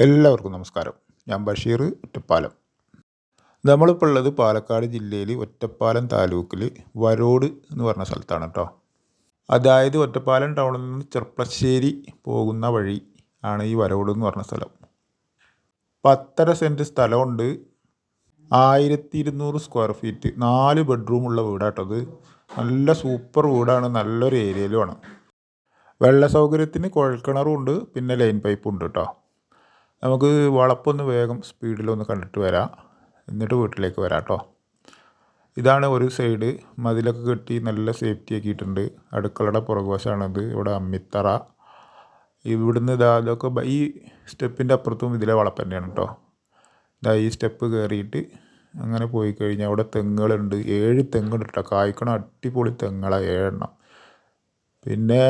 എല്ലാവർക്കും നമസ്കാരം. ഞാൻ ബഷീർ ഒറ്റപ്പാലം. നമ്മളിപ്പോൾ ഉള്ളത് പാലക്കാട് ജില്ലയിൽ ഒറ്റപ്പാലം താലൂക്കിൽ വരോട് എന്ന് പറഞ്ഞ സ്ഥലത്താണ് കേട്ടോ. അതായത് ഒറ്റപ്പാലം ടൗണിൽ നിന്ന് ചെർപ്പശ്ശേരി പോകുന്ന വഴി ആണ് ഈ വരോട് എന്ന് പറഞ്ഞ സ്ഥലം. 10.5 സെൻറ്റ് സ്ഥലമുണ്ട്. 1200 സ്ക്വയർ ഫീറ്റ്, 4 ബെഡ്റൂമുള്ള വീടാട്ടത്. നല്ല സൂപ്പർ വീടാണ്, നല്ലൊരു ഏരിയയിലുമാണ്. വെള്ള സൗകര്യത്തിന് കുഴൽക്കിണറും ഉണ്ട്, പിന്നെ ലൈൻ പൈപ്പും ഉണ്ട് കേട്ടോ. നമുക്ക് വളപ്പൊന്ന് വേഗം സ്പീഡിലൊന്ന് കണ്ടിട്ട് വരാം, എന്നിട്ട് വീട്ടിലേക്ക് വരാം കേട്ടോ. ഇതാണ് ഒരു സൈഡ്, മതിലൊക്കെ കെട്ടി നല്ല സേഫ്റ്റി ആക്കിയിട്ടുണ്ട്. അടുക്കളയുടെ പുറകുവശമാണിത്. ഇവിടെ അമ്മിത്തറ. ഇവിടുന്ന് ഇതൊക്കെ ഈ സ്റ്റെപ്പിൻ്റെ അപ്പുറത്തും ഇതിലെ വളപ്പ് തന്നെയാണ് കേട്ടോ. ഈ സ്റ്റെപ്പ് കയറിയിട്ട് അങ്ങനെ പോയി കഴിഞ്ഞാൽ അവിടെ തെങ്ങുകളുണ്ട്. 7 തെങ്ങുണ്ട് കേട്ടോ. കായ്ക്കണ അടിപൊളി തെങ്ങുകളാണ് 7 എണ്ണം. പിന്നെ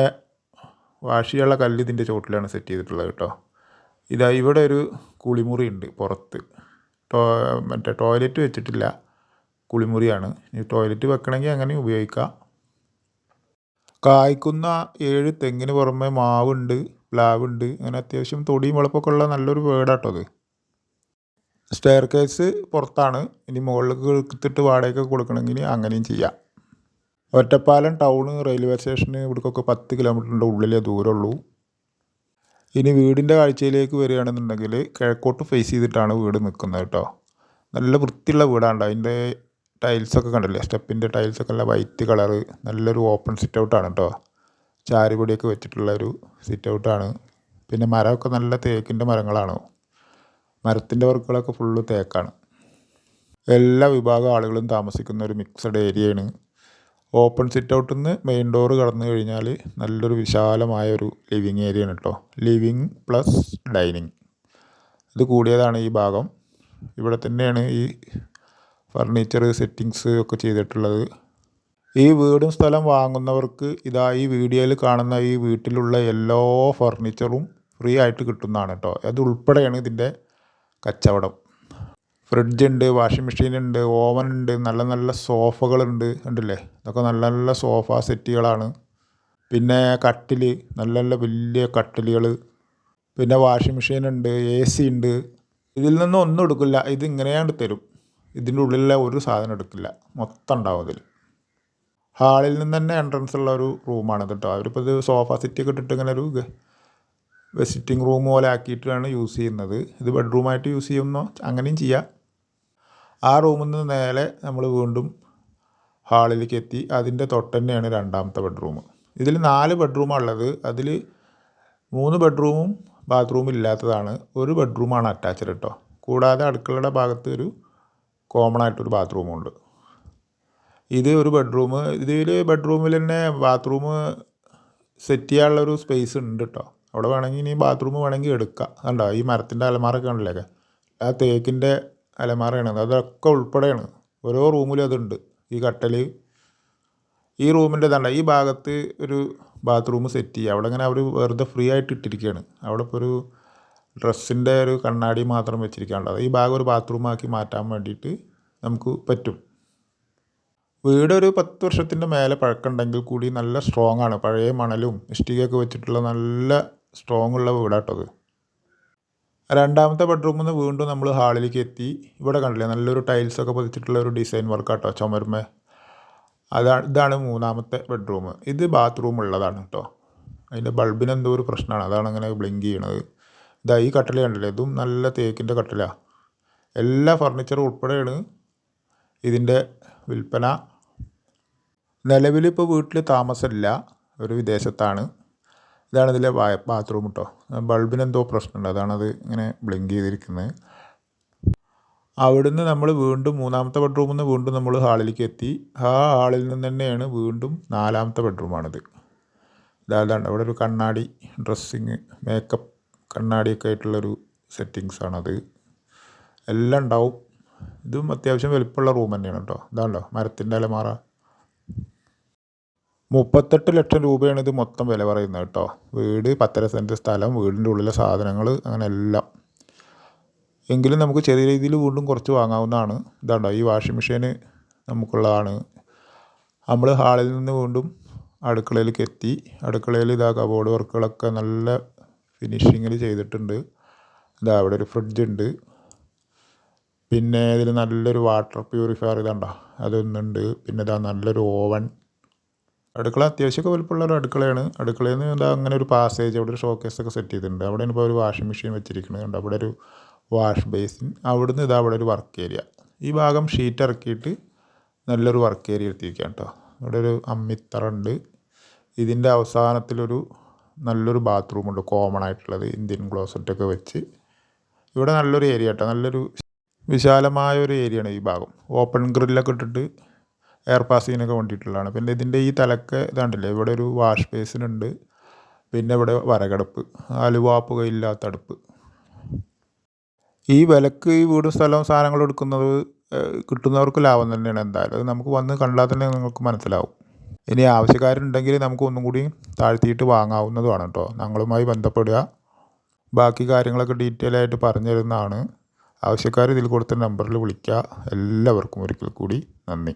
വാഷിയുള്ള കല്ല് ഇതിൻ്റെ ചോട്ടിലാണ് സെറ്റ് ചെയ്തിട്ടുള്ളത് കേട്ടോ. ഇവിടെ ഒരു കുളിമുറി ഉണ്ട് പുറത്ത്. മറ്റേ ടോയ്ലറ്റ് വെച്ചിട്ടില്ല, കുളിമുറിയാണ്. ഈ ടോയ്ലറ്റ് വെക്കണമെങ്കിൽ അങ്ങനെ ഉപയോഗിക്കാം. കായ്ക്കുന്ന 7 തെങ്ങിന് പുറമെ മാവുണ്ട്, പ്ലാവുണ്ട്. അങ്ങനെ അത്യാവശ്യം തൊടിയും വളപ്പൊക്കെ ഉള്ള നല്ലൊരു വീടാട്ടോ അത്. സ്റ്റെയർ കേസ് പുറത്താണ്. ഇനി മുകളിലേക്ക് എടുത്തിട്ട് വാടകയ്ക്ക് കൊടുക്കണമെങ്കിൽ അങ്ങനെയും ചെയ്യാം. ഒറ്റപ്പാലം ടൗണ് റെയിൽവേ സ്റ്റേഷന് ഇവിടേക്കൊക്കെ 10 കിലോമീറ്ററിൻ്റെ ഉള്ളിലേ ദൂരമുള്ളൂ. ഇനി വീടിൻ്റെ കാഴ്ചയിലേക്ക് വരികയാണെന്നുണ്ടെങ്കിൽ കിഴക്കോട്ട് ഫേസ് ചെയ്തിട്ടാണ് വീട് നിൽക്കുന്നത് കേട്ടോ. നല്ല വൃത്തിയുള്ള വീടാണ്. അതിൻ്റെ ടൈൽസൊക്കെ കണ്ടില്ലേ, സ്റ്റെപ്പിൻ്റെ ടൈൽസൊക്കെ നല്ല വൈറ്റ് കളറ്. നല്ലൊരു ഓപ്പൺ സിറ്റ് ഔട്ടാണ് കേട്ടോ. ചാരുപൊടിയൊക്കെ വെച്ചിട്ടുള്ളൊരു സിറ്റ് ഔട്ടാണ്. പിന്നെ മരമൊക്കെ നല്ല തേക്കിൻ്റെ മരങ്ങളാണ്. മരത്തിൻ്റെ വർക്കുകളൊക്കെ ഫുള്ള് തേക്കാണ്. എല്ലാ വിഭാഗം ആളുകളും താമസിക്കുന്ന ഒരു മിക്സഡ് ഏരിയയാണ്. ഓപ്പൺ സിറ്റ് ഔട്ടിൽ നിന്ന് മെയിൻ ഡോറ് കടന്നു കഴിഞ്ഞാൽ നല്ലൊരു വിശാലമായൊരു ലിവിങ് ഏരിയയാണ് കേട്ടോ. ലിവിങ് പ്ലസ് ഡൈനിങ് ഇത് കൂടിയതാണ് ഈ ഭാഗം. ഇവിടെ തന്നെയാണ് ഈ ഫർണിച്ചർ സെറ്റിങ്സ് ഒക്കെ ചെയ്തിട്ടുള്ളത്. ഈ വീടും സ്ഥലം വാങ്ങുന്നവർക്ക് ഈ വീഡിയോയിൽ കാണുന്ന ഈ വീട്ടിലുള്ള എല്ലാ ഫർണിച്ചറും ഫ്രീ ആയിട്ട് കിട്ടുന്നതാണ് കേട്ടോ. അത് ഉൾപ്പെടെയാണ് ഇതിൻ്റെ കച്ചവടം. ഫ്രിഡ്ജുണ്ട്, വാഷിംഗ് മെഷീനുണ്ട്, ഓവനുണ്ട്, നല്ല നല്ല സോഫകളുണ്ട്. കണ്ടില്ലേ, ഇതൊക്കെ നല്ല നല്ല സോഫ സെറ്റുകളാണ്. പിന്നെ കട്ടിൽ, നല്ല നല്ല വലിയ കട്ടിലുകൾ. പിന്നെ വാഷിംഗ് മെഷീനുണ്ട്, AC ഉണ്ട്. ഇതിൽ നിന്നും ഒന്നും എടുക്കില്ല, ഇത് ഇങ്ങനെയാണ്ട് തരും. ഇതിൻ്റെ ഉള്ളിലുള്ള ഒരു സാധനം എടുക്കില്ല, മൊത്തം ഉണ്ടാവും ഇതിൽ. ഹാളിൽ നിന്ന് തന്നെ എൻട്രൻസ് ഉള്ള ഒരു റൂമാണ് കേട്ടോ. അവരിപ്പോൾ ഇത് സോഫ സെറ്റൊക്കെ ഇട്ടിട്ട് ഇങ്ങനെ ഒരു സിറ്റിംഗ് റൂം പോലെ ആക്കിയിട്ടാണ് യൂസ് ചെയ്യുന്നത്. ഇത് ബെഡ്റൂമായിട്ട് യൂസ് ചെയ്യുന്നോ അങ്ങനെയും ചെയ്യാം. ആ റൂമിൽ നിന്ന് നേരെ നമ്മൾ വീണ്ടും ഹാളിലേക്ക് എത്തി. അതിൻ്റെ തൊട്ട് തന്നെയാണ് രണ്ടാമത്തെ ബെഡ്റൂം. ഇതിൽ 4 ബെഡ്റൂമാണ് ഉള്ളത്. അതിൽ 3 ബെഡ്റൂമും ബാത്റൂം ഇല്ലാത്തതാണ്. ഒരു ബെഡ്റൂമാണ് അറ്റാച്ച്ഡ് കേട്ടോ. കൂടാതെ അടുക്കളയുടെ ഭാഗത്ത് ഒരു കോമൺ ആയിട്ടൊരു ബാത്റൂമുണ്ട്. ഇത് ഒരു ബെഡ്റൂം. ഇതിൽ ബെഡ്റൂമിൽ തന്നെ ബാത്റൂം സെറ്റ് ചെയ്യാനുള്ളൊരു സ്പേസ് ഉണ്ട് കേട്ടോ. അവിടെ വേണമെങ്കിൽ ഇനി ബാത്റൂം വേണമെങ്കിൽ എടുക്കാം. കണ്ടോ, ഈ മരത്തിൻ്റെ അലമാരൊക്കെ ഉണ്ടല്ലേ, ആ തേക്കിൻ്റെ അലമാരയാണ്. അതൊക്കെ ഉൾപ്പെടെയാണ്. ഓരോ റൂമിലും അതുണ്ട്. ഈ കട്ടൽ, ഈ റൂമിൻ്റെ ഇതാണ്. ഈ ഭാഗത്ത് ഒരു ബാത്റൂം സെറ്റ് ചെയ്യുക. അവിടെ ഇങ്ങനെ അവർ വെറുതെ ഫ്രീ ആയിട്ട് ഇട്ടിരിക്കുകയാണ്. അവിടെ ഇപ്പോൾ ഒരു ഡ്രസ്സിൻ്റെ ഒരു കണ്ണാടി മാത്രം വെച്ചിരിക്കാനുള്ളത്. ഈ ഭാഗം ഒരു ബാത്റൂമാക്കി മാറ്റാൻ വേണ്ടിയിട്ട് നമുക്ക് പറ്റും. വീട് ഒരു 10 വർഷത്തിൻ്റെ മേലെ പഴക്കമുണ്ടെങ്കിൽ കൂടി നല്ല സ്ട്രോങ് ആണ്. പഴയ മണലും ഇഷ്ടികയൊക്കെ വെച്ചിട്ടുള്ള നല്ല സ്ട്രോങ് ഉള്ള വീടാട്ടത്. രണ്ടാമത്തെ ബെഡ്റൂമിൽ നിന്ന് വീണ്ടും നമ്മൾ ഹാളിലേക്ക് എത്തി. ഇവിടെ കണ്ടില്ലേ, നല്ലൊരു ടൈൽസൊക്കെ പതിച്ചിട്ടുള്ള ഒരു ഡിസൈൻ വർക്കാട്ടോ ചുമരുമേ. ഇതാണ് മൂന്നാമത്തെ ബെഡ്റൂം. ഇത് ബാത്റൂം ഉള്ളതാണ് കേട്ടോ. അതിൻ്റെ ബൾബിന് എന്തോ ഒരു പ്രശ്നമാണ്, അതാണ് അങ്ങനെ ബ്ലിങ്ക് ചെയ്യണത്. ഈ കട്ടില കണ്ടില്ലേ, ഇതും നല്ല തേക്കിൻ്റെ കട്ടിലാണ്. എല്ലാ ഫർണിച്ചറും ഉൾപ്പെടെയാണ് ഇതിൻ്റെ വിൽപ്പന. നിലവിലിപ്പോൾ വീട്ടിൽ താമസമില്ല, ഒരു വിദേശത്താണ്. ഇതാണ് ഇതിലെ ബാത്റൂം കേട്ടോ. ബൾബിന് എന്തോ പ്രശ്നമുണ്ട്, അതാണത് ഇങ്ങനെ ബ്ലിങ്ക് ചെയ്തിരിക്കുന്നത്. അവിടുന്ന് നമ്മൾ വീണ്ടും മൂന്നാമത്തെ ബെഡ്റൂമിൽ നിന്ന് വീണ്ടും നമ്മൾ ഹാളിലേക്ക് എത്തി. ആ ഹാളിൽ നിന്ന് തന്നെയാണ് വീണ്ടും 4ാമത്തെ ബെഡ്റൂമാണിത്. ഇതാണ് അവിടെ ഒരു കണ്ണാടി, ഡ്രസ്സിങ്, മേക്കപ്പ് കണ്ണാടിയൊക്കെ ആയിട്ടുള്ളൊരു സെറ്റിങ്സാണത്. എല്ലാം ഉണ്ടാവും. ഇതും അത്യാവശ്യം വലിപ്പമുള്ള റൂം തന്നെയാണ് കേട്ടോ. ഇതാണല്ലോ മരത്തിൻ്റെ അലമാറ. 38 ലക്ഷം രൂപയാണ് ഇത് മൊത്തം വില പറയുന്നത് കേട്ടോ. വീട് 10.5 സെൻറ്റ് സ്ഥലം, വീടിൻ്റെ ഉള്ളിലെ സാധനങ്ങൾ, അങ്ങനെ എല്ലാം. എങ്കിലും നമുക്ക് ചെറിയ രീതിയിൽ വീണ്ടും കുറച്ച് വാങ്ങാവുന്നതാണ്. ഇതാണ്ടോ, ഈ വാഷിംഗ് മെഷീന് നമുക്കുള്ളതാണ്. നമ്മൾ ഹാളിൽ നിന്ന് വീണ്ടും അടുക്കളയിലേക്ക് എത്തി. അടുക്കളയിൽ കബോർഡ് വർക്കുകളൊക്കെ നല്ല ഫിനിഷിങ്ങിൽ ചെയ്തിട്ടുണ്ട്. ഇതാ ഇവിടെ ഒരു ഫ്രിഡ്ജ് ഉണ്ട്. പിന്നെ ഇതിൽ നല്ലൊരു വാട്ടർ പ്യൂരിഫയർ ഇതാണ്ടോ അതൊന്നുണ്ട്. പിന്നെ ഇതാ നല്ലൊരു ഓവൻ. അടുക്കള അത്യാവശ്യമൊക്കെ വലുപ്പമുള്ളൊരു അടുക്കളയാണ്. അടുക്കളയിൽ നിന്ന് ഇതാ അങ്ങനെ ഒരു പാസേജ്, അവിടെ ഒരു ഷോക്കേസൊക്കെ സെറ്റ് ചെയ്തിട്ടുണ്ട്. അവിടെയാണ് ഇപ്പോൾ ഒരു വാഷിംഗ് മെഷീൻ വെച്ചിരിക്കുന്നത്. കണ്ടോ അവിടെ ഒരു വാഷ് ബേസിൻ. അവിടുന്ന് ഇതാ അവിടെ ഒരു വർക്ക് ഏരിയ. ഈ ഭാഗം ഷീറ്റ് ഇറക്കിയിട്ട് നല്ലൊരു വർക്ക് ഏരിയ എടുത്തിരിക്കുകയാണ് കേട്ടോ. ഇവിടെ ഒരു അമ്മിത്തറ ഉണ്ട്. ഇതിൻ്റെ അവസാനത്തിലൊരു നല്ലൊരു ബാത്റൂമുണ്ട്, കോമൺ ആയിട്ടുള്ളത്, ഇന്ത്യൻ ക്ലോസറ്റൊക്കെ വെച്ച്. ഇവിടെ നല്ലൊരു ഏരിയ കേട്ടോ, നല്ലൊരു വിശാലമായ ഒരു ഏരിയയാണ് ഈ ഭാഗം. ഓപ്പൺ ഗ്രില്ലൊക്കെ ഇട്ടിട്ട് എയർ പാസിങ്ങിനൊക്കെ വേണ്ടിയിട്ടുള്ളതാണ്. പിന്നെ ഇതിൻ്റെ ഈ തലക്ക് ഇതാണ്ടില്ലേ, ഇവിടെ ഒരു വാഷ് ബേസിനുണ്ട്. പിന്നെ ഇവിടെ വിറകടുപ്പ്, അലുവാപ്പുക ഇല്ലാത്ത അടുപ്പ്. ഈ വിലക്ക് ഈ വീടും സ്ഥലവും സാധനങ്ങൾ എടുക്കുന്നത് കിട്ടുന്നവർക്ക് ലാഭം തന്നെയാണ് എന്തായാലും. അത് നമുക്ക് വന്ന് കണ്ടാൽ തന്നെ നിങ്ങൾക്ക് മനസ്സിലാവും. ഇനി ആവശ്യക്കാരുണ്ടെങ്കിൽ നമുക്ക് ഒന്നും കൂടി താഴ്ത്തിയിട്ട് വാങ്ങാവുന്നതുമാണ് കേട്ടോ. ഞങ്ങളുമായി ബന്ധപ്പെടുക. ബാക്കി കാര്യങ്ങളൊക്കെ ഡീറ്റെയിൽ ആയിട്ട് പറഞ്ഞു തരുന്നതാണ്. ആവശ്യക്കാർ ഇതിൽ കൊടുത്ത നമ്പറിൽ വിളിക്കുക. എല്ലാവർക്കും ഒരിക്കൽ കൂടി നന്ദി.